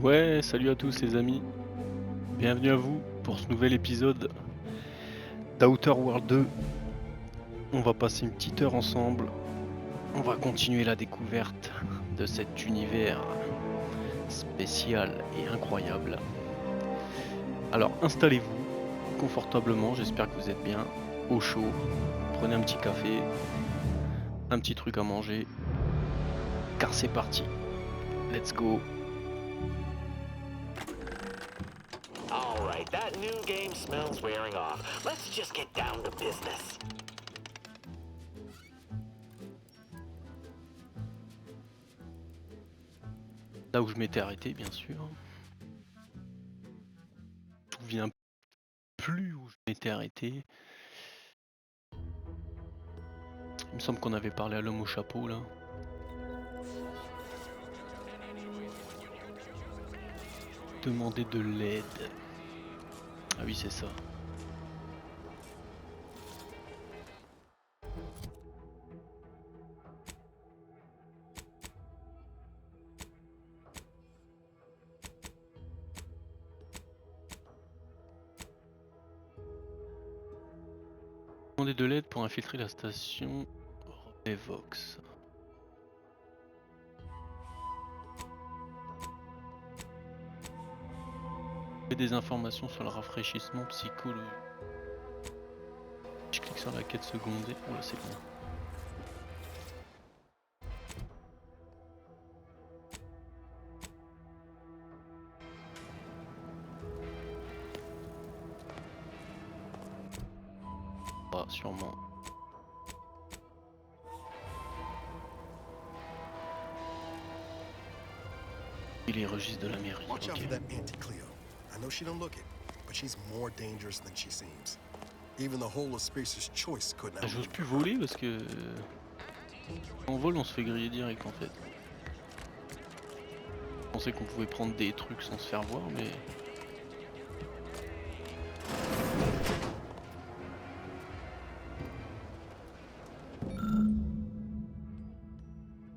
Ouais, salut à tous les amis, bienvenue à vous pour ce nouvel épisode d'Outer World 2. On va passer une petite heure ensemble, on va continuer la découverte de cet univers spécial et incroyable. Alors installez-vous confortablement, j'espère que vous êtes bien, au chaud, prenez un petit café, un petit truc à manger, car c'est parti, let's go. Alright, that new game smells wearing off. Let's just get down to business. Là où je m'étais arrêté, bien sûr. Je me souviens plus où je m'étais arrêté. Il me semble qu'on avait parlé à l'homme au chapeau là. Demander de l'aide. Ah oui, c'est ça. Demander de l'aide pour infiltrer la station Vox. Des informations sur le rafraîchissement psychologique. Je clique sur la quête secondaire. Oula, c'est bon. Ah, sûrement. Et les registres de la mairie. Watch out Okay. for that anti-Cleo. I know she don't look it, but she's more dangerous than she seems. Even the whole of Spacer's Choice couldn't J'ose outmaneuver plus her. voler parce que en vol on se fait griller direct en fait. Je pensais qu'on pouvait prendre des trucs sans se faire voir, mais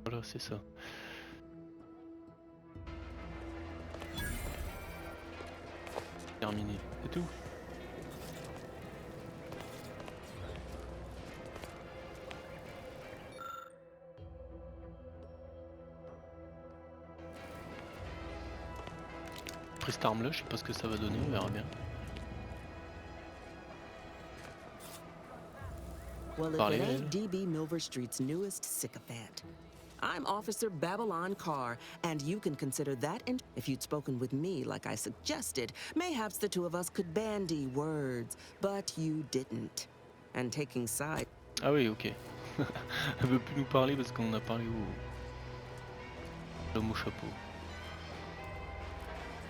voilà, c'est ça. Terminé, c'est tout. Après cette arme là, je sais pas ce que ça va donner, on verra bien. Well, if Parlez, it elle. ain't DB Milver Street's newest sycophant. I'm Officer Babylon Carr, and you can consider that if you'd spoken with me like I suggested, mayhaps the two of us could bandy words, but you didn't. And taking sides. Ah oui, ok. Elle veut plus nous parler parce qu'on a parlé au l'homme au chapeau.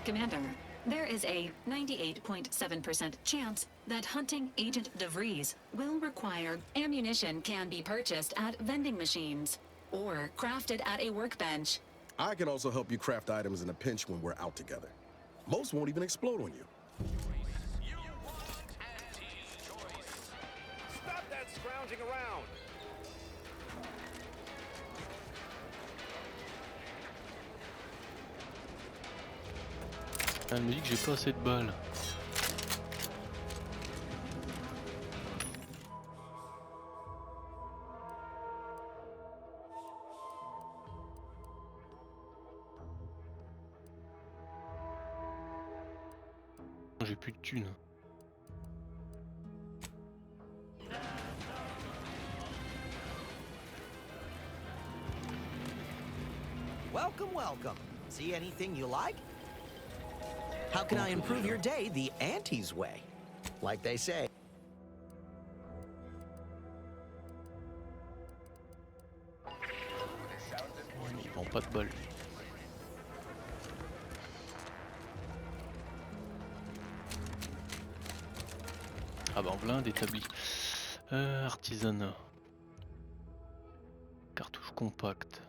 Commander, there is a 98.7% chance that hunting Agent DeVries will require ammunition can be purchased at vending machines or crafted at a workbench. I can also help you craft items in a pinch when we're out together. Most won't even explode on you. Stop that scrounging around! Elle me dit que j'ai pas assez de balles. J'ai plus de thunes. Welcome, welcome. See anything you like? How can I improve your day the Auntie's way? Like they say. Il prend pas de balles. Ah bah en blinde établi. Artisanat. Cartouche compacte.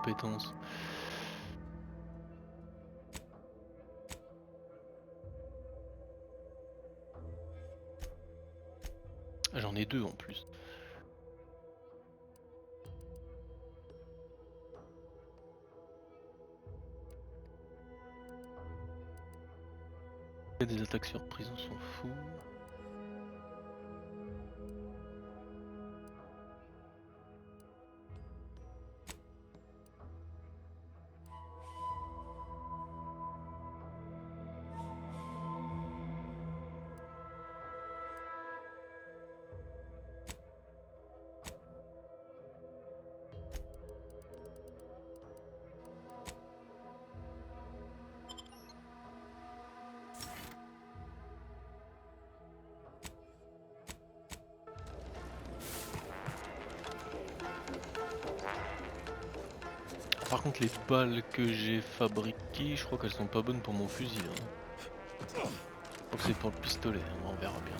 compétences. J'en ai 2 en plus. Des attaques surprises, on s'en fout. Par contre, les balles que j'ai fabriquées, je crois qu'elles sont pas bonnes pour mon fusil. Hein. Donc c'est pour le pistolet, hein, on verra bien.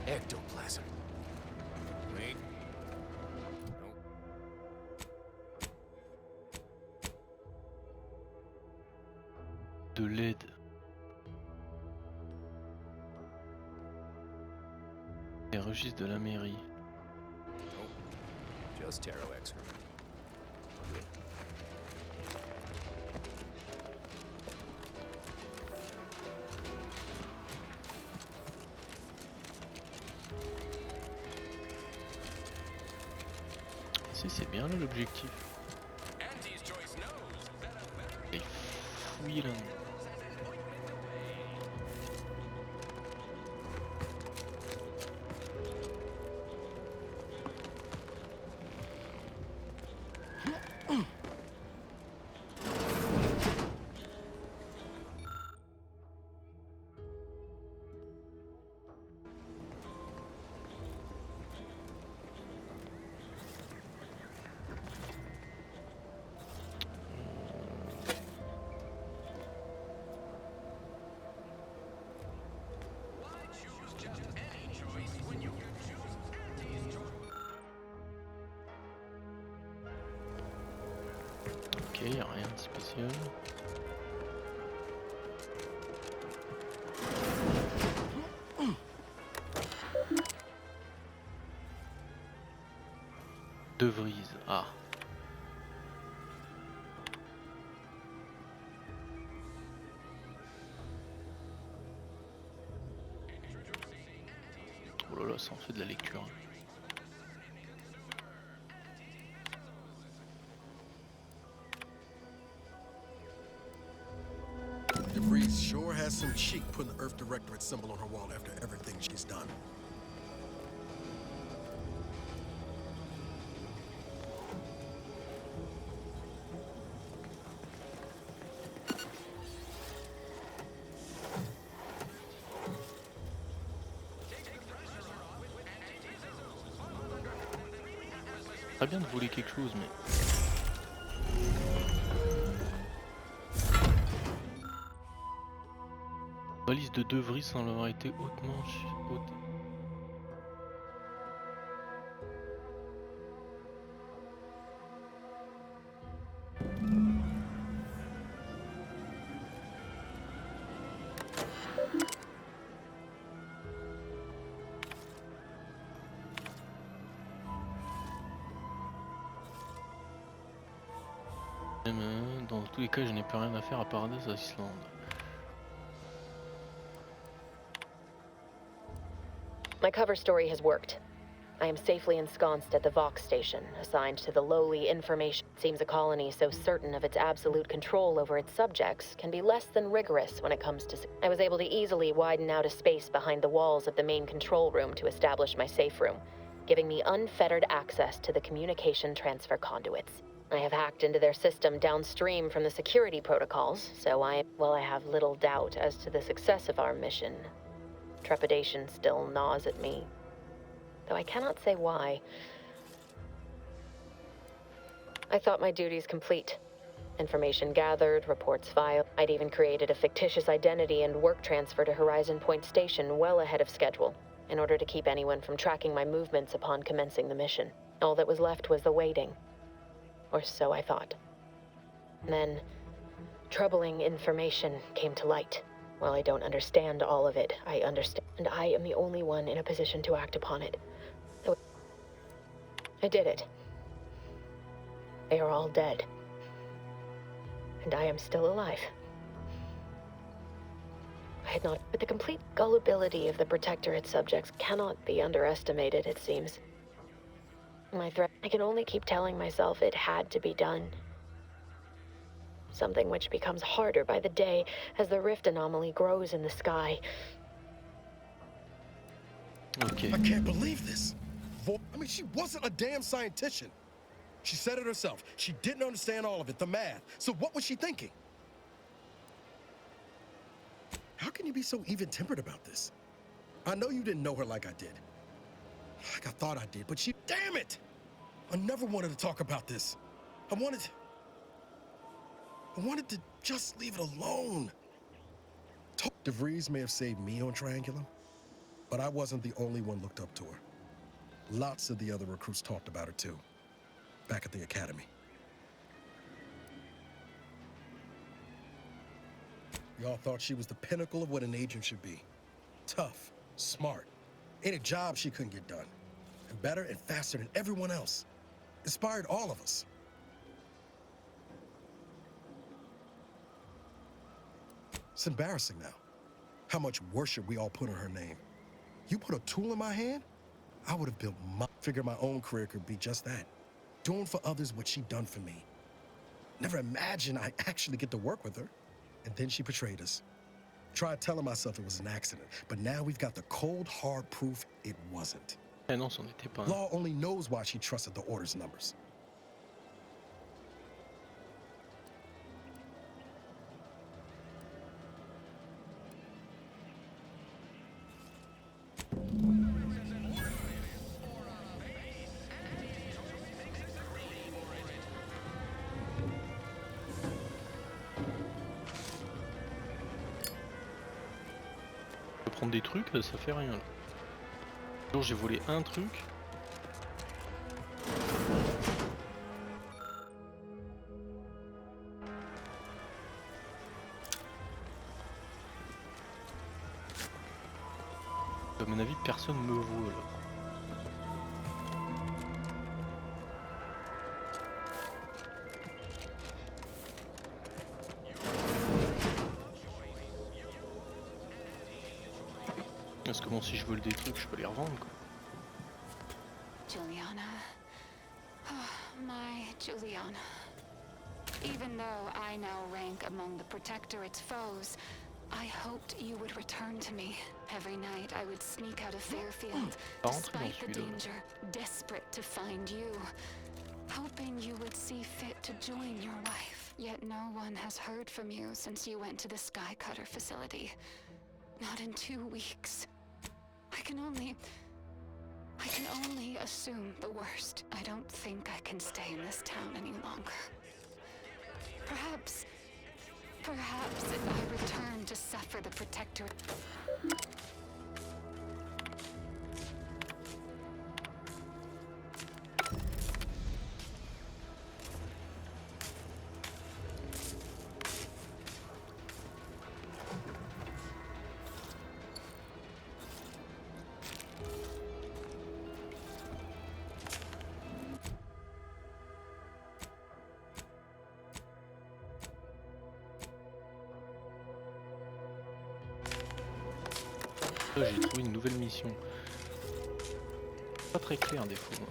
Ectoplasm. Wait. De l'aide. Les registres de la mairie. Just Taro X. Si c'est bien là l'objectif. Et fouiller là. Ok, y a rien de spécial. De Vries, ah. Oh là là, ça en fait de la lecture. DeVries sure has some cheek putting the Earth Directorate symbol on her wall after everything she's done. Très bien de voler quelque chose, mais... Balise de De Vries sans l'avoir été hautement haute. Dans tous les cas, je n'ai plus rien à faire à Paradise Island. My cover story has worked. I am safely ensconced at the Vox station, assigned to the lowly information. It seems a colony so certain of its absolute control over its subjects can be less than rigorous when it comes to... I was able to easily widen out a space behind the walls of the main control room to establish my safe room, giving me unfettered access to the communication transfer conduits. I have hacked into their system downstream from the security protocols, so I have little doubt as to the success of our mission. Trepidation still gnaws at me, though I cannot say why. I thought my duties complete. Information gathered, reports filed. I'd even created a fictitious identity and work transfer to Horizon Point Station well ahead of schedule, in order to keep anyone from tracking my movements upon commencing the mission. All that was left was the waiting. Or so I thought. Then, troubling information came to light. While I don't understand all of it, I understand, and I am the only one in a position to act upon it. So I did it. They are all dead. And I am still alive. I had not, but the complete gullibility of the Protectorate subjects cannot be underestimated, it seems. My threat, I can only keep telling myself it had to be done. Something which becomes harder by the day as the rift anomaly grows in the sky. Ok. I can't believe this. I mean, she wasn't a damn scientist. She said it herself. She didn't understand all of it, the math. So what was she thinking? How can you be so even-tempered about this? I know you didn't know her like I did. Like I thought I did, but she... Damn it! I never wanted to talk about this. I wanted to just leave it alone. DeVries may have saved me on Triangulum, but I wasn't the only one looked up to her. Lots of the other recruits talked about her too, back at the academy. Y'all thought she was the pinnacle of what an agent should be. Tough, smart, in a job she couldn't get done. And better and faster than everyone else. Inspired all of us. It's embarrassing now, how much worship we all put on her name. You put a tool in my hand, I would have built figured my own career could be just that. Doing for others what she done for me. Never imagined I'd actually get to work with her. And then she betrayed us. Tried telling myself it was an accident, but now we've got the cold, hard proof it wasn't. Eh non, c'en était pas un. Law only knows why she trusted the orders numbers. Je peux prendre des trucs, ça fait rien là. Toujours j'ai volé un truc. À mon avis, personne me voit là. Parce que bon, si je vole des trucs, je peux les revendre quoi. Juliana. Oh, my Juliana. Even though I now rank among the Protectorate's foes, I hoped you would return to me. Every night I would sneak out of Fairfield, despite the danger, desperate to find you. Hoping you would see fit to join your wife. Yet no one has heard from you since you went to the Skycutter facility. Not in 2 weeks. I can only assume the worst. I don't think I can stay in this town any longer. Perhaps if I return to suffer the Protectorate... Là, j'ai trouvé une nouvelle mission. Pas très clair des fois.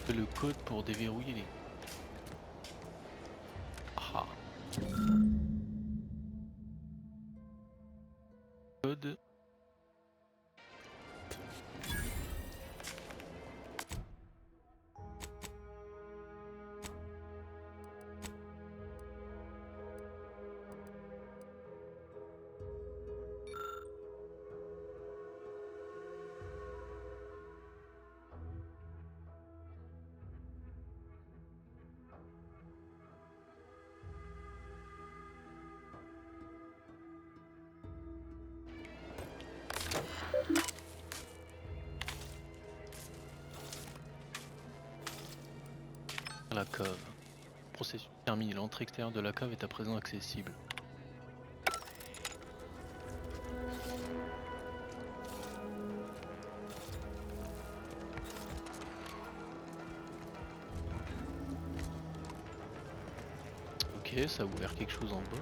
C'est le code pour déverrouiller les... Ah. Code... la cave. Processus terminé. L'entrée extérieure de la cave est à présent accessible. Ok, ça a ouvert quelque chose en bas.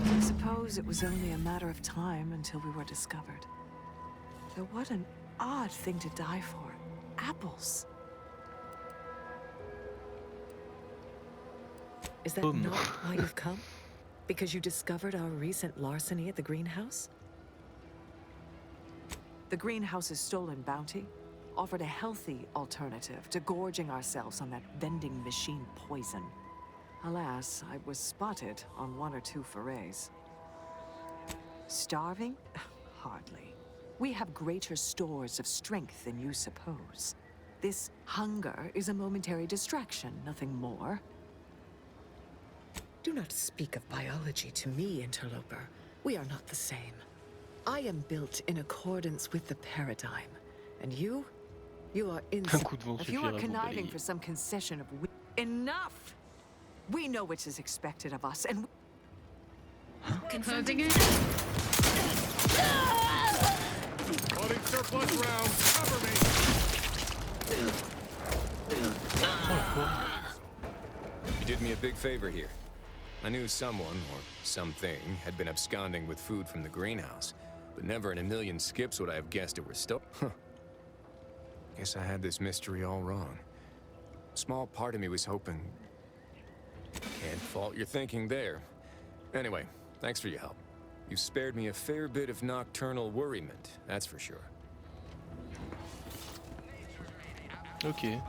I suppose it was only a matter of time until we were discovered. Though what an odd thing to die for. Apples. Is that not why you've come? Because you discovered our recent larceny at the greenhouse? The greenhouse's stolen bounty offered a healthy alternative to gorging ourselves on that vending machine poison. Alas, I was spotted on 1 or 2 forays. Starving? Hardly. We have greater stores of strength than you suppose. This hunger is a momentary distraction, nothing more. Do not speak of biology to me, interloper. We are not the same. I am built in accordance with the paradigm. And you are Un insane. coup de vent If you suffira are à vous conniving balayer. for some concession of enough! We know what is expected of us, and Confronting it. Loading surplus rounds. Cover me. You did me a big favor here. I knew someone, or something, had been absconding with food from the greenhouse, but never in a million skips would I have guessed it was stolen. Guess I had this mystery all wrong. Small part of me was hoping... Can't fault your thinking there. Anyway, thanks for your help. You spared me a fair bit of nocturnal worriment, that's for sure. Ok.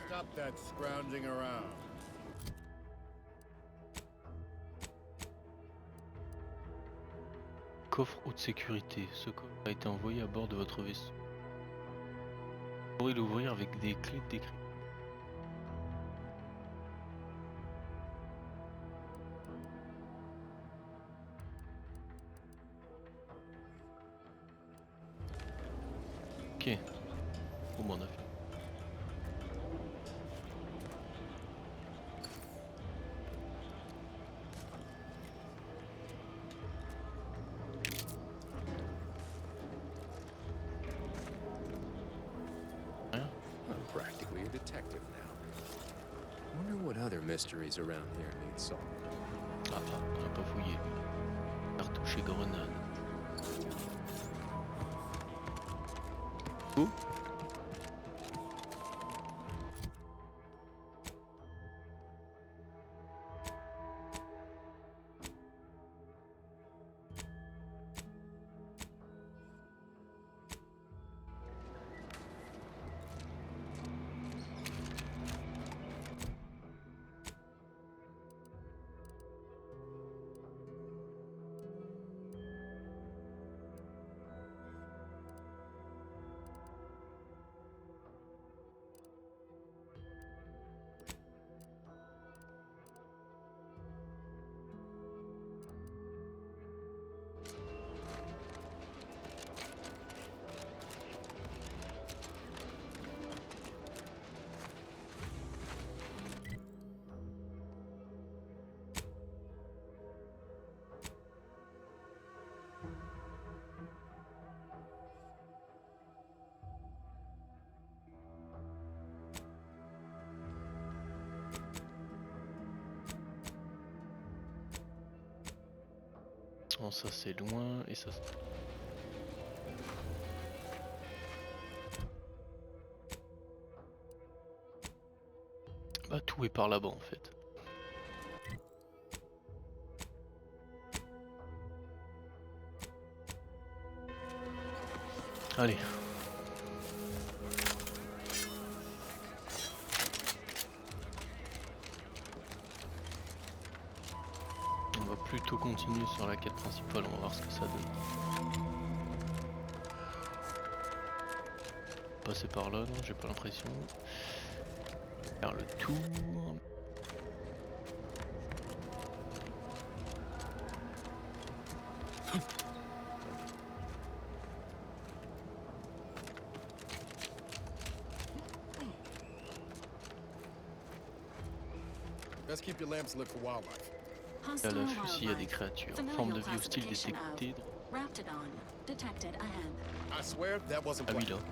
Stop that scrounging around. Coffre haute sécurité. Ce coffre a été envoyé à bord de votre vaisseau. Vous pourrez l'ouvrir avec des clés décrites. Ok. Au moins on a fait. Rien. I'm practically a detective now. Wonder what other mysteries around here need solving. Ah, on va pas fouiller. Cartouche et grenade. Oh. Bon, ça c'est loin et ça. Bah tout est par là-bas en fait. Allez. On va plutôt continuer sur la quête principale, on va voir ce que ça donne. passer par là, non, j'ai pas l'impression. Faire le tour. Best keep your lamps lit for wildlife. À Hostile l'affût s'il y a des wildlife. créatures. Familial Forme de vie hostile classification of détectée. Raptidon detected ahead. I swear that wasn't Ah oui planned. là.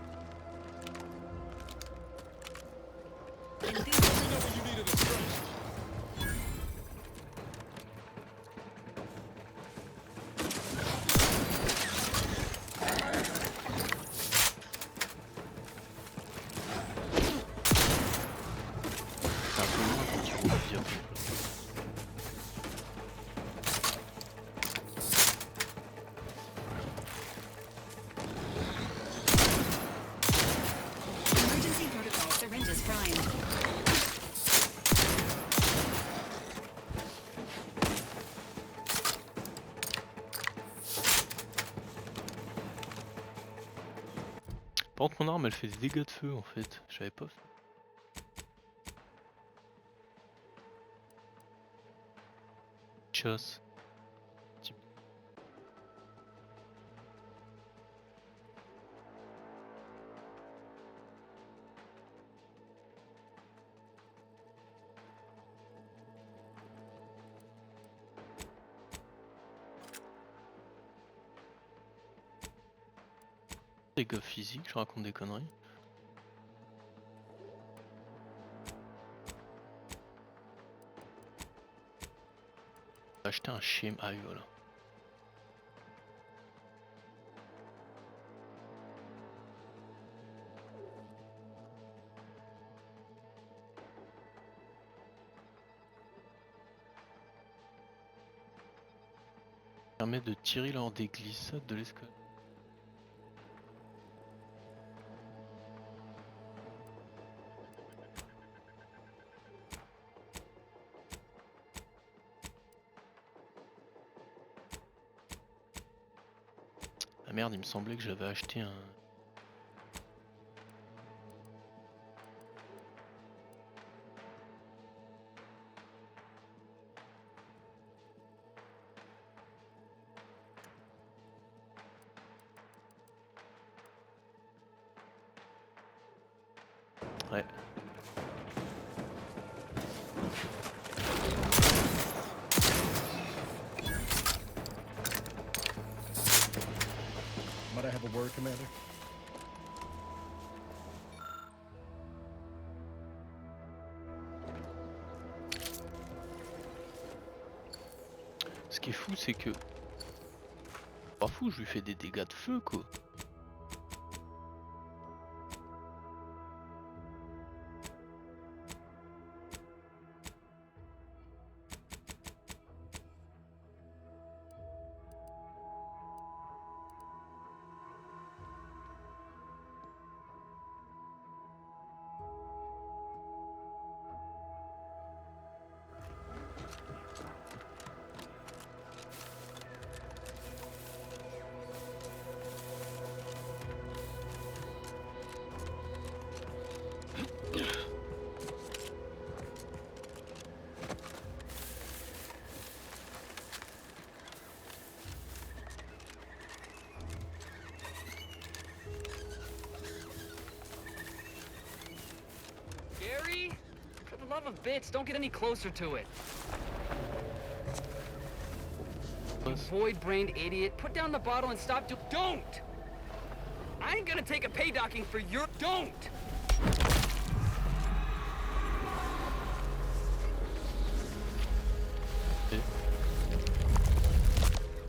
Let me know when you needed a stretch. C'est un peu loin quand tu roules bien. Emergency protocol syringes primed. Par contre mon arme elle fait des dégâts de feu en fait. Je savais pas. Chasse. Dégâts physiques, je raconte des conneries. Acheter un schéma. Ah oui voilà. Permet de tirer lors des glissades de l'escalier. Ah merde, il me semblait que j'avais acheté un... Ouais. Might I have a word, Commander? Ce qui est fou, c'est que... Pas fou, je lui fais des dégâts de feu, quoi. Gary? For the love of bits, don't get any closer to it. You void-brained idiot. Put down the bottle and stop Don't! I ain't gonna take a pay docking for your... Don't!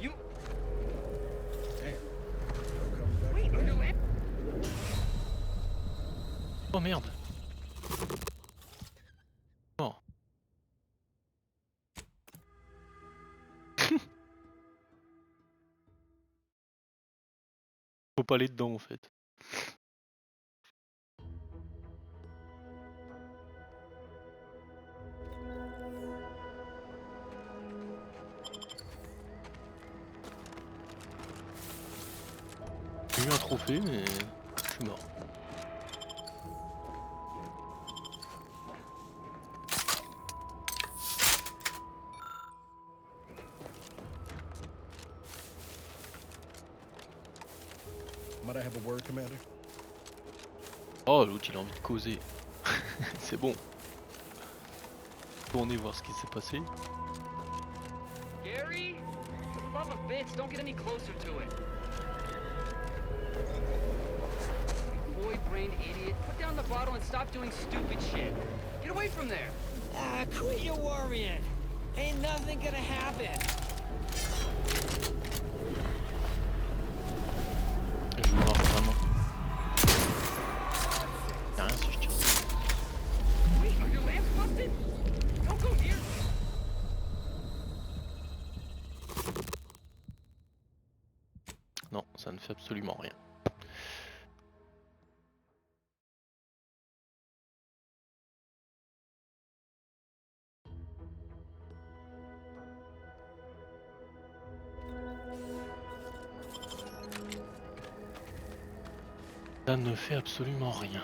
You... Damn. No coming back. Wait, are you... Oh merde. Oh. Faut pas aller dedans en fait. J'ai eu un trophée mais je suis mort. Might I have a word, Commander? Oh, l'autre il a envie de causer. C'est bon. Tournez voir ce qui s'est passé. Gary? For the love of Vince, don't get any closer to it. You void-brained idiot. Put down the bottle and stop doing stupid shit. Get away from there. Ah, quit your worrying. Ain't nothing gonna happen. Je vais voir vraiment. Y'a rien si je tire. Wait, are your lamps busted? Don't go near. Non, ça ne fait absolument rien. Ça ne fait absolument rien.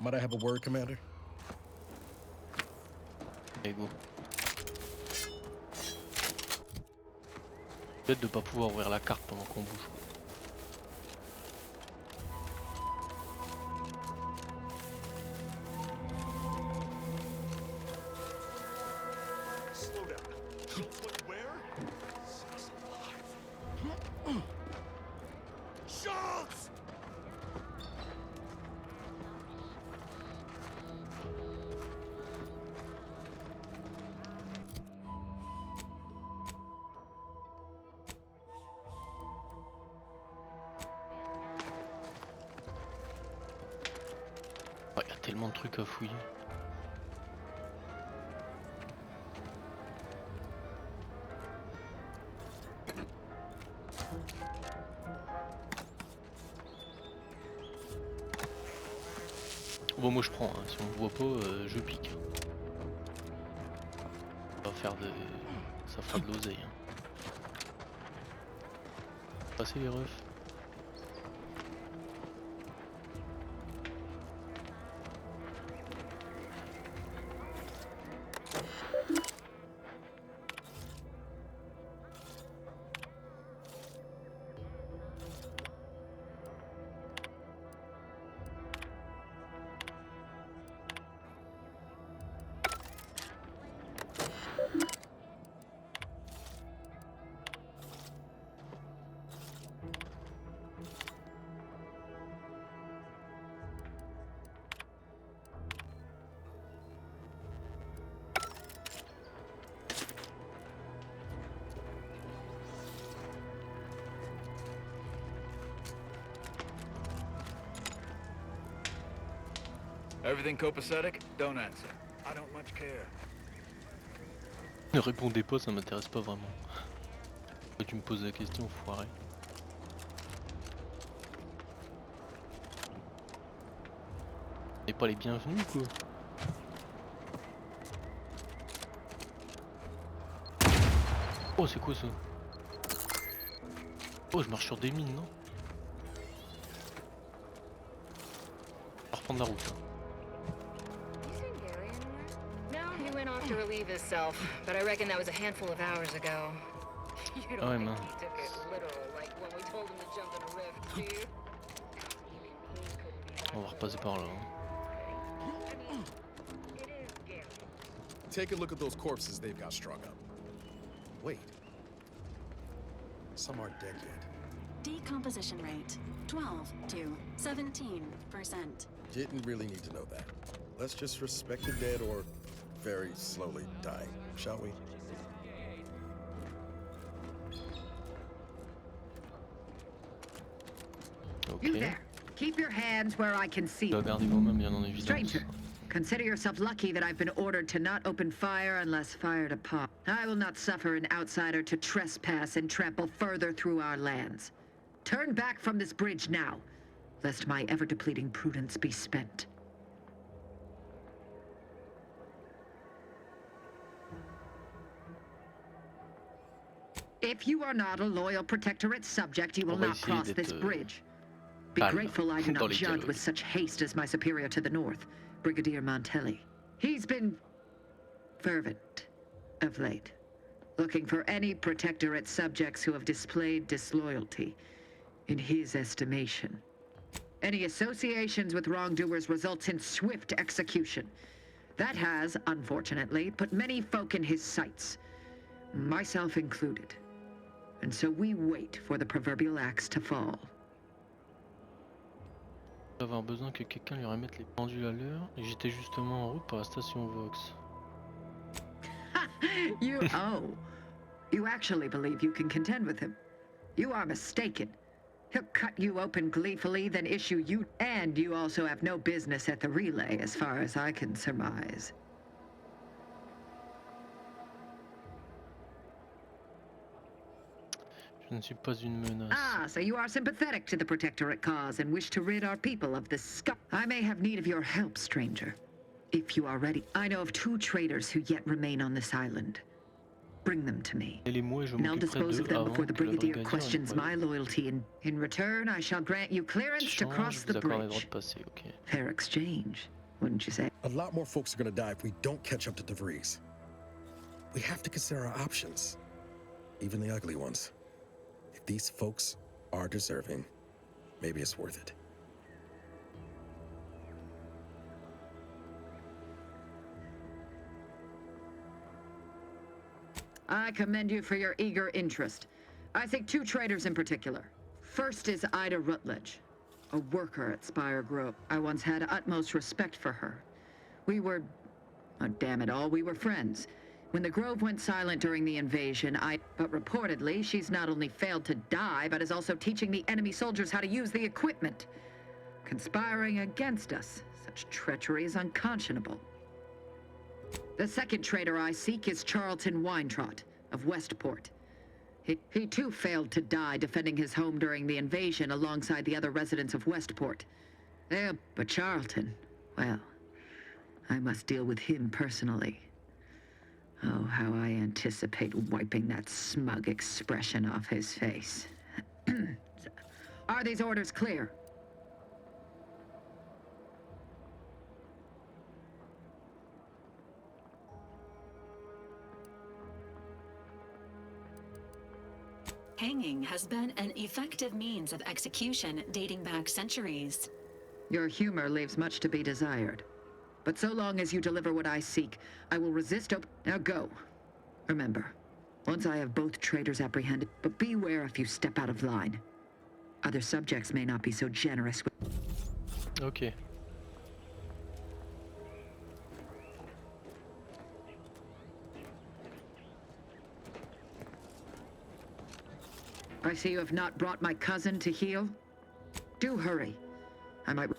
Might I have a word, Commander? Allez, go. Peut-être de pas pouvoir ouvrir la carte pendant qu'on bouge. Slow down. But where? Schultz! Oh, y a tellement de trucs à fouiller. Bon, moi je prends, hein. Si on me voit pas, je pique. Ça va faire de... ça fera de l'oseille. Hein. Passez les refs. Everything copacetic? Don't answer. I don't much care. Ne répondez pas, ça m'intéresse pas vraiment. Pourquoi tu me poses la question, foiré? Et pas les bienvenus quoi. Oh c'est quoi ça? Oh je marche sur des mines non? On va reprendre la route. Hein. No, he went off to relieve himself, but I reckon that was a handful of hours ago. You don't Ouais, think man. he took it literal, like when we told him to jump in a rift, do you? On va repasser par là. Hein. Take a look at those corpses they've got strung up. Wait. Some aren't dead yet. Decomposition rate 12 to 17%. Didn't really need to know that. Let's just respect the dead or very slowly dying, shall we? You Ok. there. Keep your hands where I can see. La garder quand même bien en évidence. Stranger, consider yourself lucky that I've been ordered to not open fire unless fired upon. I will not suffer an outsider to trespass and trample further through our lands. Turn back from this bridge now, lest my ever-depleting prudence be spent. If you are not a loyal Protectorate subject, you will On va not essayer cross this d'être, bridge. Be calme grateful I do dans not les judge dialogues. with such haste as my superior to the north. Brigadier Montelli. He's been fervent of late, looking for any Protectorate subjects who have displayed disloyalty in his estimation. Any associations with wrongdoers results in swift execution. That has, unfortunately, put many folk in his sights, myself included. And so we wait for the proverbial axe to fall. Avoir besoin que quelqu'un lui remette les pendules à l'heure et j'étais justement en route pour la station Vox. You actually believe you can contend with him? You are mistaken. He'll cut you open gleefully, then issue you, and you also have no business at the relay, as far as I can surmise. Je ne suis pas une menace. Ah, so you are sympathetic to the Protectorate cause and wish to rid our people of this scum. I may have need of your help, stranger. If you are ready. I know of 2 traitors who yet remain on this island. Bring them to me. And I'll dispose of them before the Brigadier questions my loyalty. In return, I shall grant you clearance to cross the bridge. Fair exchange, wouldn't you say? A lot more folks are gonna die if we don't catch up to DeVries. We have to consider our options, even the ugly ones. If these folks are deserving, maybe it's worth it. I commend you for your eager interest. I think 2 traitors in particular. First is Ida Rutledge, a worker at Spire Grove. I once had utmost respect for her. We were, oh, damn it all, we were friends. When the Grove went silent during the invasion, but reportedly, she's not only failed to die, but is also teaching the enemy soldiers how to use the equipment. Conspiring against us. Such treachery is unconscionable. The second traitor I seek is Charlton Weintraut of Westport. He too failed to die defending his home during the invasion alongside the other residents of Westport. But Charlton, well, I must deal with him personally. Oh, how I anticipate wiping that smug expression off his face. Are these orders clear? Hanging has been an effective means of execution dating back centuries. Your humor leaves much to be desired. But so long as you deliver what I seek, I will resist. Now go. Remember, once I have both traitors apprehended, but beware if you step out of line. Other subjects may not be so generous with... Ok. I see you have not brought my cousin to heal. Do hurry. I might...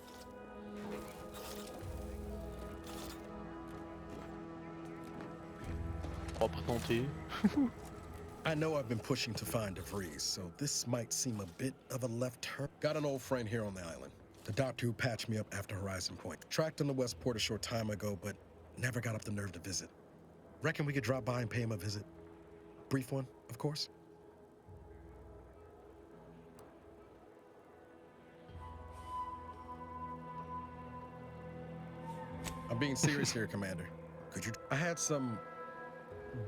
I know I've been pushing to find DeVries, so this might seem a bit of a left turn. Got an old friend here on the island. The doctor who patched me up after Horizon Point. Tracked him to Westport a short time ago, but never got up the nerve to visit. Reckon we could drop by and pay him a visit? Brief one, of course. I'm being serious here, Commander. Could you... I had some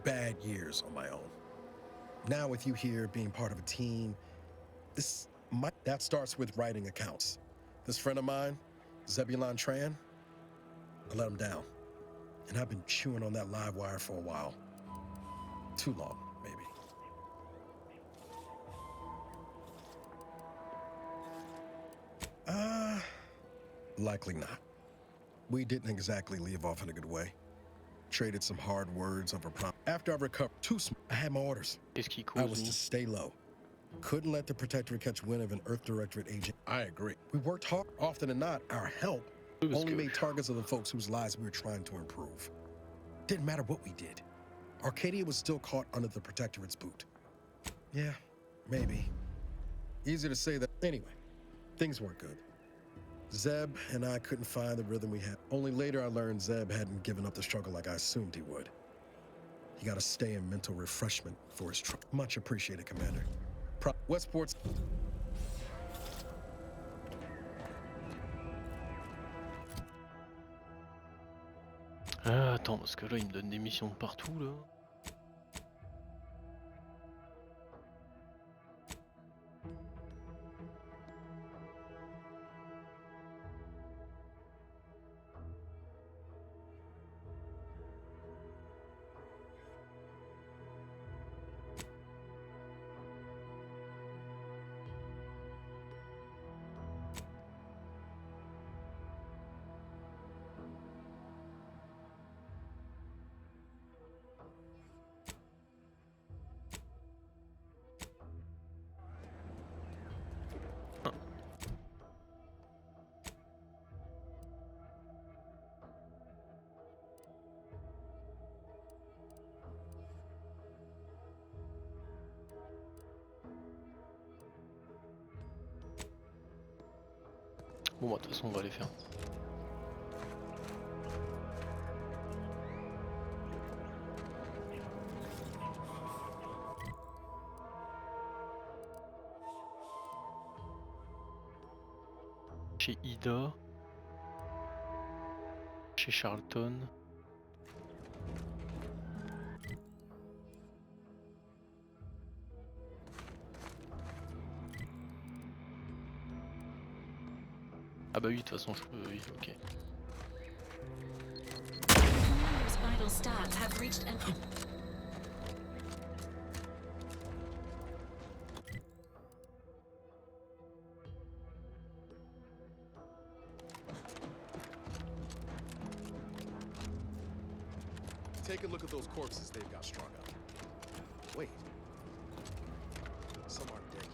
bad years on my own. Now with you here, being part of a team, that starts with writing accounts. This friend of mine, Zebulon Tran, I let him down. And I've been chewing on that live wire for a while. Too long, maybe. Likely not. We didn't exactly leave off in a good way. Traded some hard words over prom. After I recovered, I had my orders. I was to stay low. Couldn't let the Protectorate catch wind of an Earth Directorate agent. I agree. We worked hard. Often than not, our help only made targets of the folks whose lives we were trying to improve. Didn't matter what we did. Arcadia was still caught under the Protectorate's boot. Yeah, maybe. Easy to say that. Anyway, things weren't good. Zeb and I couldn't find the rhythm we had. Only later I learned Zeb hadn't given up the struggle like I assumed he would. He got to stay in mental refreshment for his trouble. Much appreciated, Commander. Westport's... Ah, attends, parce que là, il me donne des missions de partout, là. Bon, bah, de toute façon, on va les faire. Chez Ida. Chez Charlton. Ah bah oui, de toute façon, je peux... Oui, ok. Commander's vital stats have reached an... Take a look at those corpses they've got strung up. Wait. Some aren't dead yet.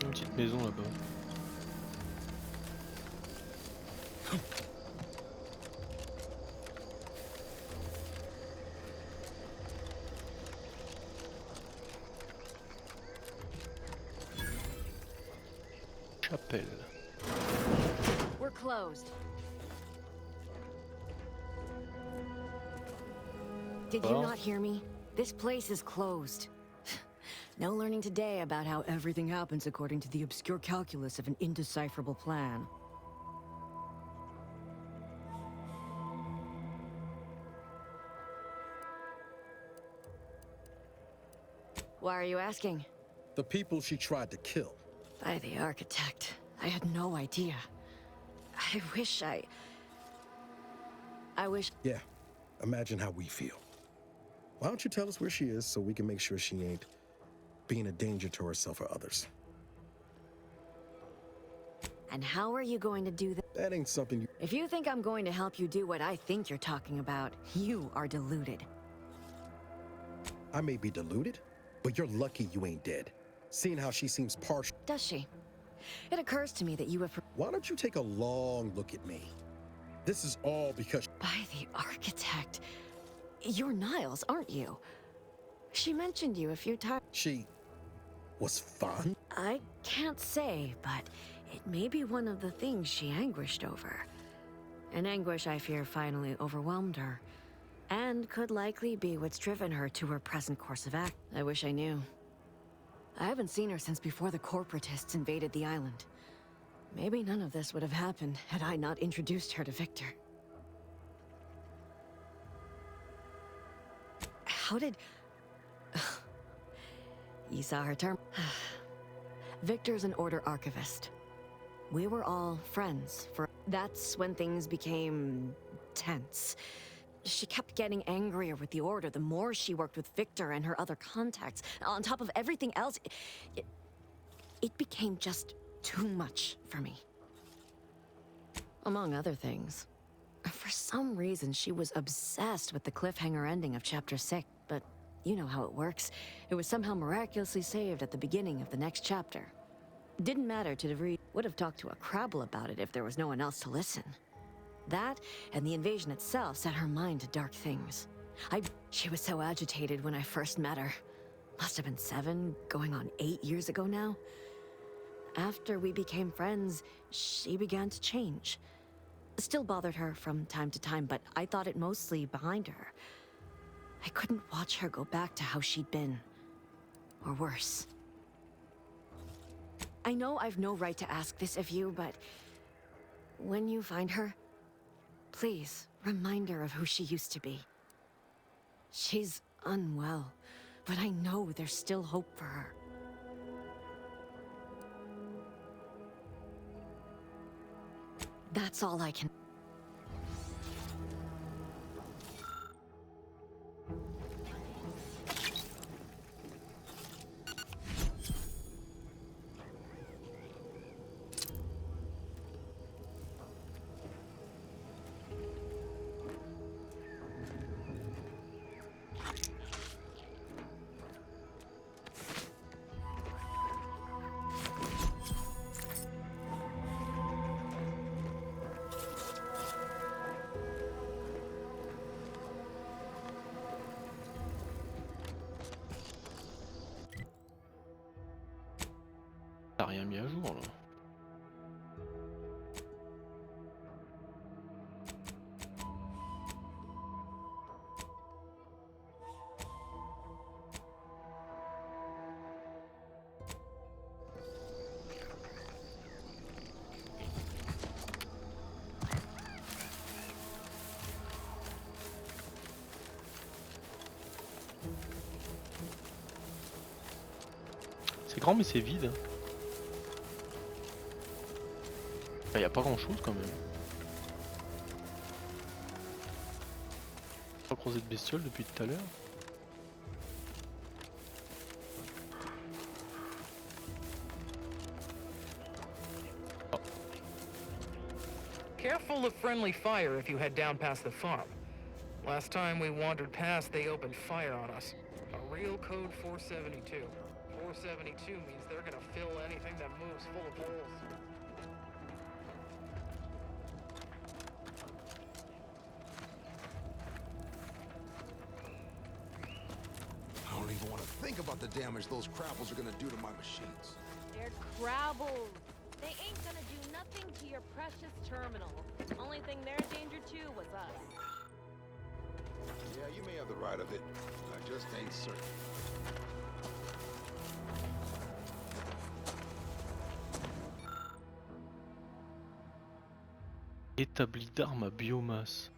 Une petite maison là-bas. Chapelle. We're closed. Did you not hear me? This place is closed. No learning today about how everything happens according to the obscure calculus of an indecipherable plan. Why are you asking? The people she tried to kill. By the architect. I had no idea. I wish. Yeah, imagine how we feel. Why don't you tell us where she is so we can make sure she ain't being a danger to herself or others? And how are you going to do that? That ain't something you... If you think I'm going to help you do what I think you're talking about, you are deluded. I may be deluded, but you're lucky you ain't dead. Seeing how she seems partial... Does she? It occurs to me that you have... Why don't you take a long look at me? This is all because... By the architect. You're Niles, aren't you? She mentioned you a few times. She... was fun? I can't say, but it may be one of the things she anguished over. An anguish I fear finally overwhelmed her, and could likely be what's driven her to her present course of act. I wish I knew. I haven't seen her since before the corporatists invaded the island. Maybe none of this would have happened had I not introduced her to Victor. How did... You saw her term. Victor's an Order archivist. We were all friends for... That's when things became... tense. She kept getting angrier with the Order the more she worked with Victor and her other contacts. On top of everything else, it became just too much for me. Among other things. For some reason, she was obsessed with the cliffhanger ending of Chapter 6, but you know how it works. It was somehow miraculously saved at the beginning of the next chapter. Didn't matter to DeVries. Would have talked to a Crabble about it if there was no one else to listen. That, and the invasion itself, set her mind to dark things. She was so agitated when I first met her. Must have been 7, going on 8 years ago now. After we became friends, she began to change. Still bothered her from time to time, but I thought it mostly behind her. I couldn't watch her go back to how she'd been. Or worse. I know I've no right to ask this of you, but when you find her, please remind her of who she used to be. She's unwell, but I know there's still hope for her. That's all I can... T'as rien mis à jour là. C'est grand mais c'est vide. Il n'y a pas grand chose quand même. Pas croisé de bestioles depuis tout à l'heure. Careful of friendly fire if you head down past the farm. Last time we wandered past, they opened fire on us. A real code 472. 472 means they're gonna fill anything that moves full of holes. I don't even want to think about the damage those crapples are gonna do to my machines. They're crabbles. They ain't gonna do nothing to your precious terminal. Only thing they're a danger to was us. Yeah, you may have the right of it. I just ain't certain. Établi d'armes à biomasse.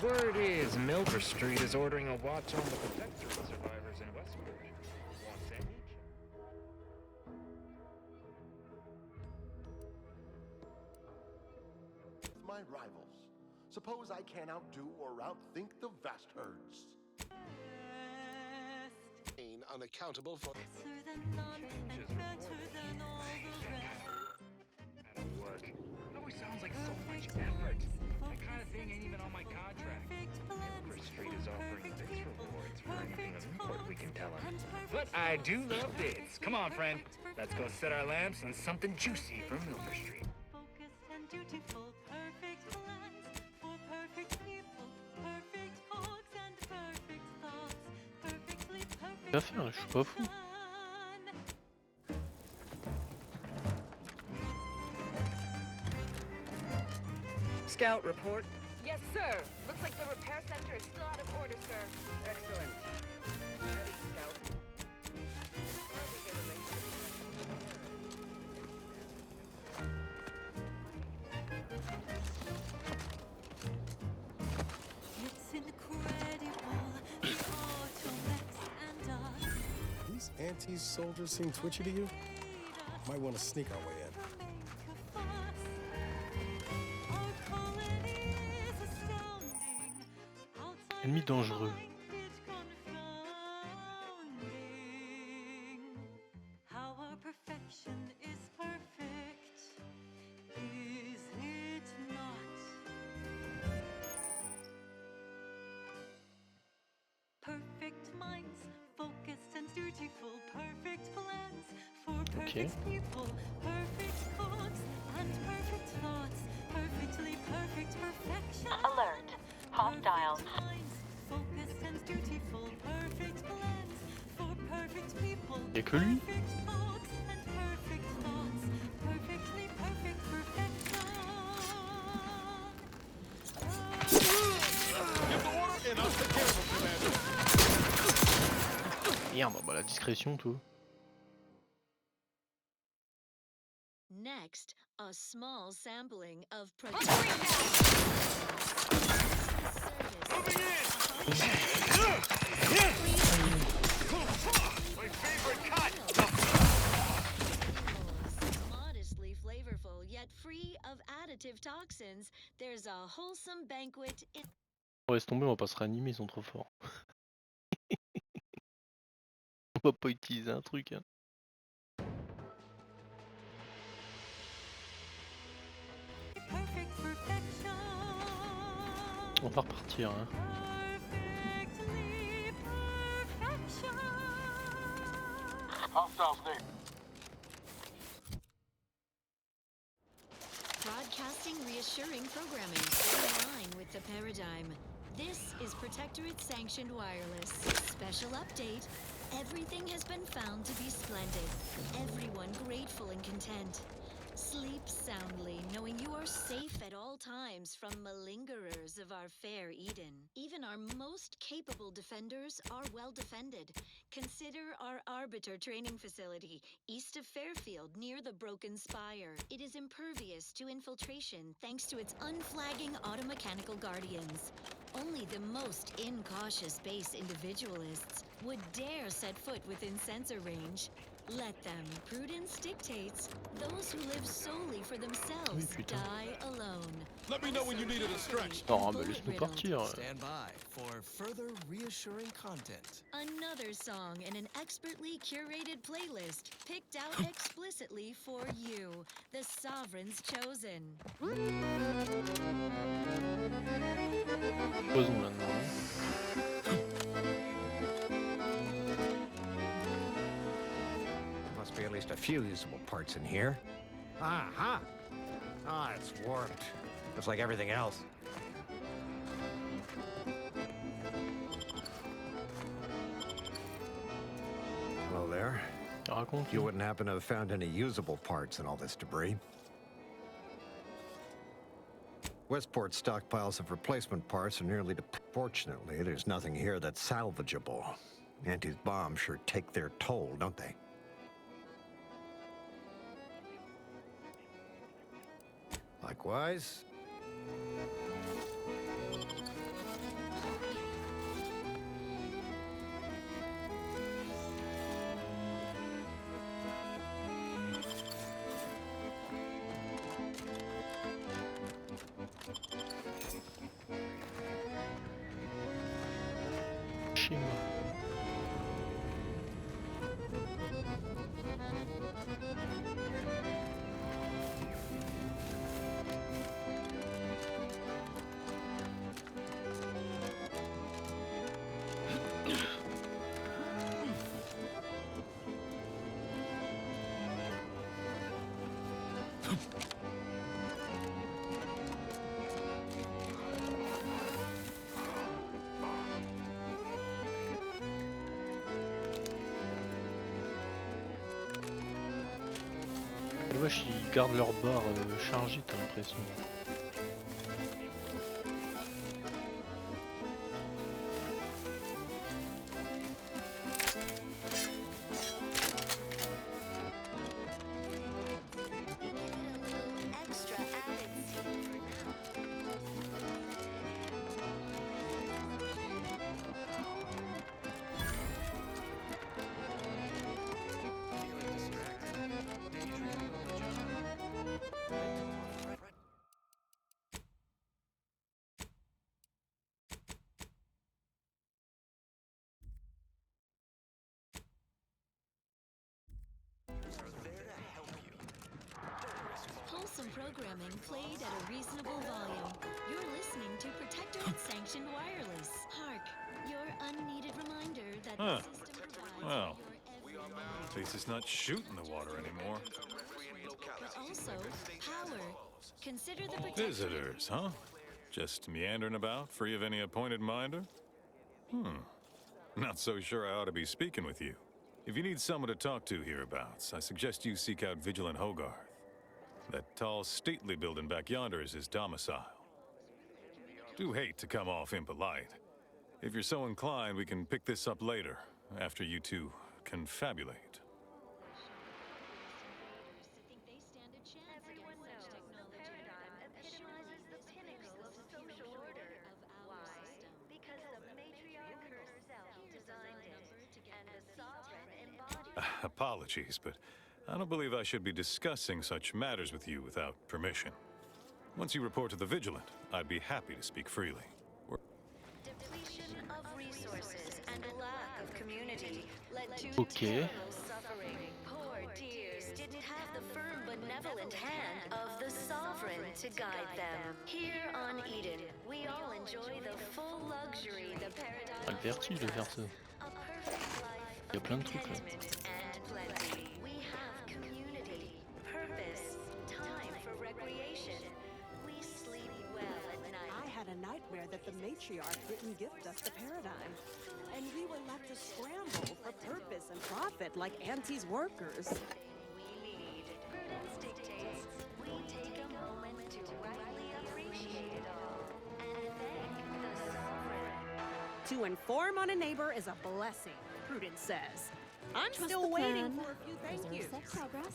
Word is Milker Street is ordering a watch on the protectorate survivors in Westport. Want sandwich? My rivals. Suppose I can outdo or outthink the vast herds. Unaccountable for Work. Always sounds like so much effort. That kind of thing ain't even on my contract. Milker Street is offering base rewards for anything of import we can tell them. But I do love bids. Come on, friend. Let's go set our lamps on something juicy from Milker Street. Qu'à faire, je suis pas fou. Scout report. Yes, sir. Looks like the repair center is still out of order, sir. Excellent. Ready, Scout. It's incredible, the automax and us. These anti-soldiers seem twitchy to you? Might want to sneak our way in. Ennemi dangereux. How our perfection is perfect, is it not? Perfect minds, focused and dutiful, perfect plans for perfect people, perfect cooks and perfect thoughts, perfectly perfect perfection. Alert. Hostiles. Focused and dutiful, perfect plans for perfect people. Y'a que lui? Perfect folks and perfect thoughts. Perfectly perfect perfection. Get the water and I'll take care of him, Commander. Merde, bah la discrétion tout. Next, a small sampling of My favorite cut! modestly flavorful, yet free of additive toxins. There's a wholesome banquet in... On laisse tomber, on va pas se réanimer, ils sont trop forts. On va pas utiliser un truc, hein. Perfect perfection. On va repartir, hein. Perfectly perfection. Hostiles name. Broadcasting reassuring programming in line with the paradigm. This is Protectorate Sanctioned Wireless. Special update. Everything has been found to be splendid. Everyone grateful and content. Sleep soundly, knowing you are safe at all times from malingerers of our fair Eden. Even our most capable defenders are well defended. Consider our Arbiter training facility, east of Fairfield, near the Broken Spire. It is impervious to infiltration thanks to its unflagging automechanical guardians. Only the most incautious base individualists would dare set foot within sensor range. Let them. Prudence dictates. Those who live solely for themselves die alone. Let me know when you needed a stretch. Non, mais laisse-nous partir. Stand by for further reassuring content. Another song in an expertly curated playlist picked out explicitly for you, the Sovereign's Chosen. Posons maintenant. Must be at least a few usable parts in here. Aha! Ah, it's warped. Just like everything else. Hello there. You wouldn't happen to have found any usable parts in all this debris? Westport's stockpiles of replacement parts are nearly Fortunately, there's nothing here that's salvageable. Auntie's bombs sure take their toll, don't they? Likewise. Chez moi. Les vaches, ils gardent leur barre chargée, t'as l'impression. Wholesome programming played at a reasonable volume. You're listening to Protectorate Sanctioned Wireless. Hark, your unneeded reminder that the system provides Well, your at least it's not shooting the water anymore. but also power. Consider the protection. Visitors, huh? Just meandering about, free of any appointed minder? Not so sure I ought to be speaking with you. If you need someone to talk to hereabouts, I suggest you seek out Vigilant Hogarth. That tall, stately building back yonder is his domicile. Do hate to come off impolite. If you're so inclined, we can pick this up later, after you two confabulate. Apologies, but I don't believe I should be discussing such matters with you without permission. Once you report to the Vigilant, I'd be happy to speak freely. Depletion of resources and lack of community led to Okay. terrible suffering. Poor dears didn't have the firm, benevolent hand of the Sovereign to guide them. Here on Eden, we all enjoy the full luxury the paradise Ah, le vertige de faire ça. a perfect life Il y a plein de trucs là. and plenty. We have community, purpose, time for recreation. We sleep well at night. I had a nightmare that the matriarch didn't gift us the paradigm, and we were left to scramble for purpose and profit like Auntie's workers. We need. Prudence dictates we take a moment to rightly appreciate it all and thank the Sovereign. To inform on a neighbor is a blessing, Prudence says. I'm Trust still the waiting plan. for a few thank Preserve yous. set progress.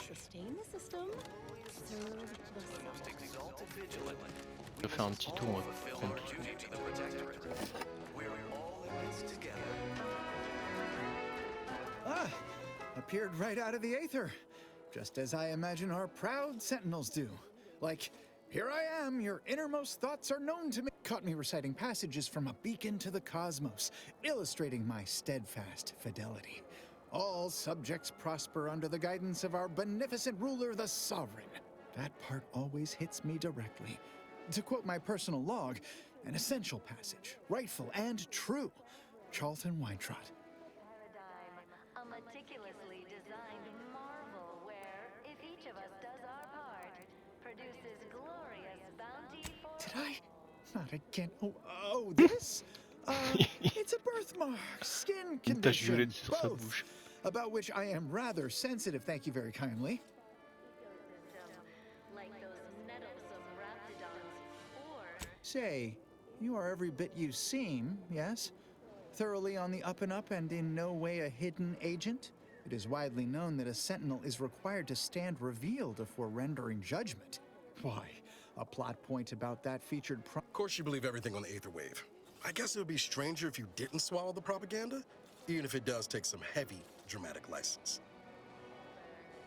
Sustain the system. Serve the Je vais faire un petit tour, on va prendre tout ça. Ah, appeared right out of the aether, just as I imagine our proud sentinels do. Like, here I am, your innermost thoughts are known to me. Caught me reciting passages from a beacon to the cosmos, illustrating my steadfast fidelity. All subjects prosper under the guidance of our beneficent ruler, the Sovereign. That part always hits me directly. To quote my personal log, an essential passage, rightful and true. Charlton Weintrott. A meticulously designed marvel where, if each of us does our part, produces glorious bounty for... Did I? Not again. Oh, this? It's a birthmark, skin Une tache condition, violette sur sa both, bouche. about which I am rather sensitive, thank you very kindly. Like those nettlesome raptidons, or... Say, you are every bit you seem, yes? Thoroughly on the up and up and in no way a hidden agent? It is widely known that a sentinel is required to stand revealed before rendering judgment. Why, a plot point about that featured Of course you believe everything on the Aether Wave. I guess it would be stranger if you didn't swallow the propaganda, even if it does take some heavy dramatic license.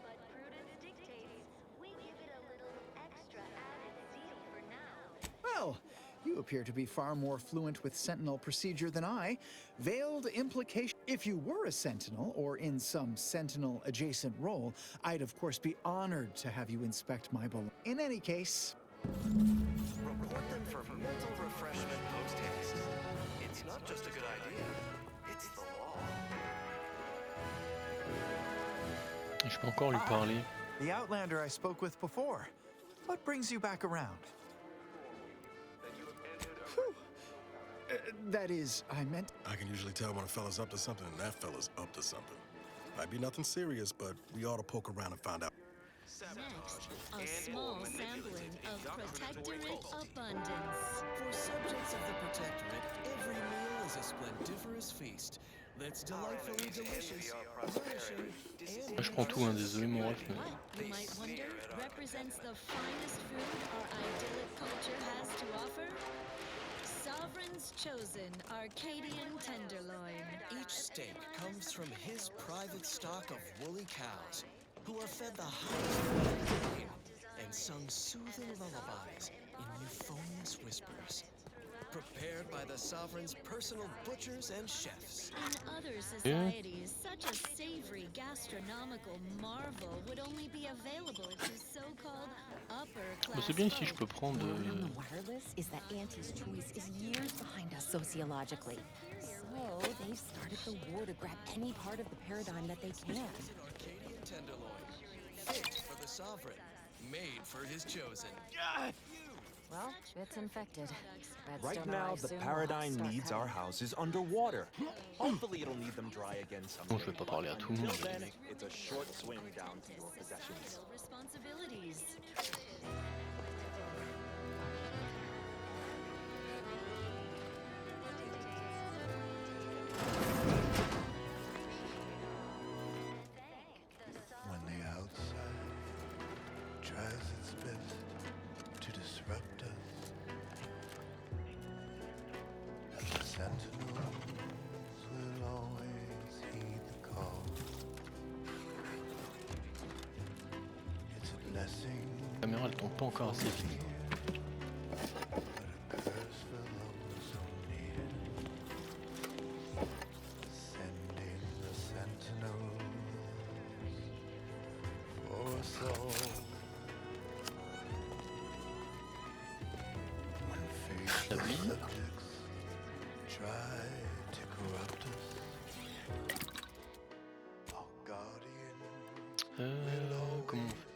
But prudence dictates we give it a little extra added zeal for now. Well, you appear to be far more fluent with Sentinel procedure than I. Veiled implication. If you were a Sentinel, or in some Sentinel-adjacent role, I'd of course be honored to have you inspect my belongings. In any case... Report them for mental refreshment post-haste. It's not just a good idea, it's the law. Et je peux encore lui parler. The Outlander I spoke with before. What brings you back around? That is, I meant... I can usually tell when a fella's up to something and that fella's up to something. Might be nothing serious, but we ought to poke around and find out. Next, a small sampling of Protectorate abundance. For subjects of the Protectorate, every meal is a splendiferous feast that's delightfully delicious, nourishing, and... Je prends tout, hein, désolé mon ref, mais... What, you might wonder, represents the finest food our idyllic culture has to offer? Sovereign's chosen Arcadian tenderloin. Each steak comes from his private stock of woolly cows, who are fed the highest quality game and sung soothing lullabies in euphonious whispers. Prepared by the Sovereign's personal butchers and chefs. In other societies, such a savory gastronomical marvel would only be available to so-called upper-class C'est bien ici, je peux prendre... On the wireless is that Auntie's choice is years behind us sociologically. So they've started the war to grab any part of the paradigm that they can. Arcadian tenderloin, fit for the Sovereign, made for his chosen. Well, it's infected. Right now, the paradigm needs our houses underwater. Hopefully, it'll need them dry again Bon, je someday. vais pas parler à tout le Until monde, les then, mecs. it's a short swing down to your possessions. Responsibilities. When the outside tries its best to disrupt us, the sentinels will always heed the call. It's a blessing. La caméra elle tombe pas encore assez vite. La bise. Comment on fait?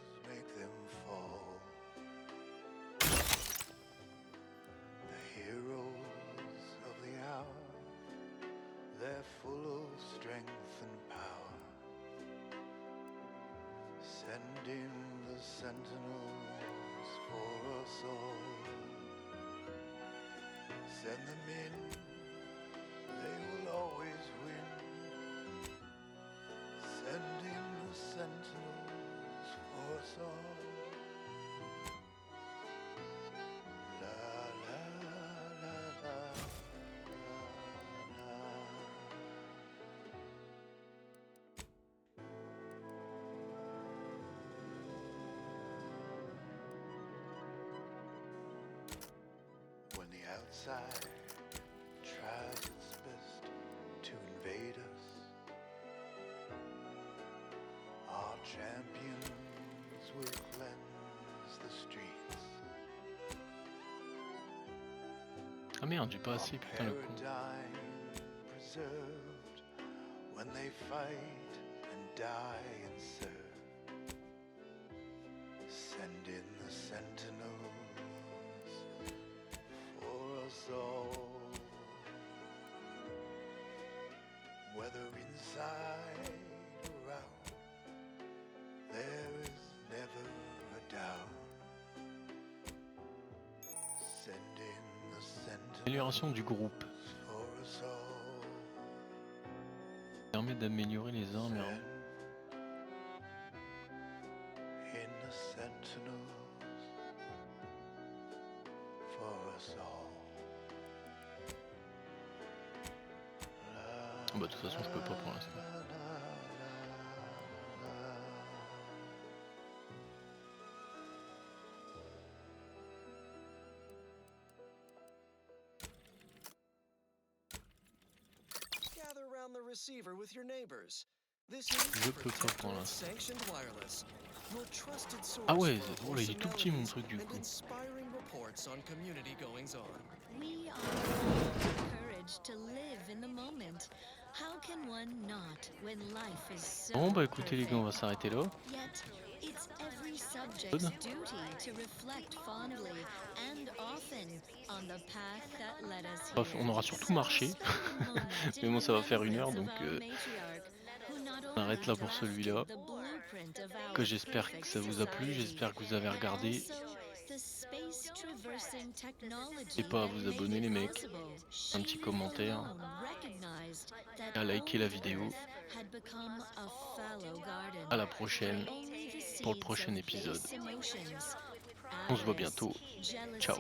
They're full of strength and power. Send in the sentinels for us all. Send them in, they will always win. Send in the sentinels for us all. When the outside tries its best to invade us, our champions will cleanse the streets. Ah merde, j'ai pas assez, putain le con. Paradigm preserved when they fight and die and serve. Send in the sentinels for us all. Whether inside or out, there is never a doubt. Send in the sentinels Amélioration du groupe. for us all. Permet d'améliorer les armes et armes. In the sentinels for us all. Ah bah de toute façon je peux pas pour l'instant. Gather around the receiver with your neighbors. This Je peux pas pour is l'instant. sanctioned wireless. Your trusted source Ah ouais, for oh là, il est tout petit mon truc du and coup. inspiring reports on community goings on. We are all encouraged to live in the moment. How can one not when life is so Bon bah écoutez les gars, on va s'arrêter là. Yet, it's every subject's duty to reflect fondly and often on the path that led us Bref, on aura surtout marché. Mais bon, ça va faire 1 heure donc on arrête là pour celui-là. Que j'espère que ça vous a plu, j'espère que vous avez regardé. N'hésitez pas à vous abonner les mecs, un petit commentaire, à liker la vidéo. À la prochaine pour le prochain épisode. On se voit bientôt. Ciao.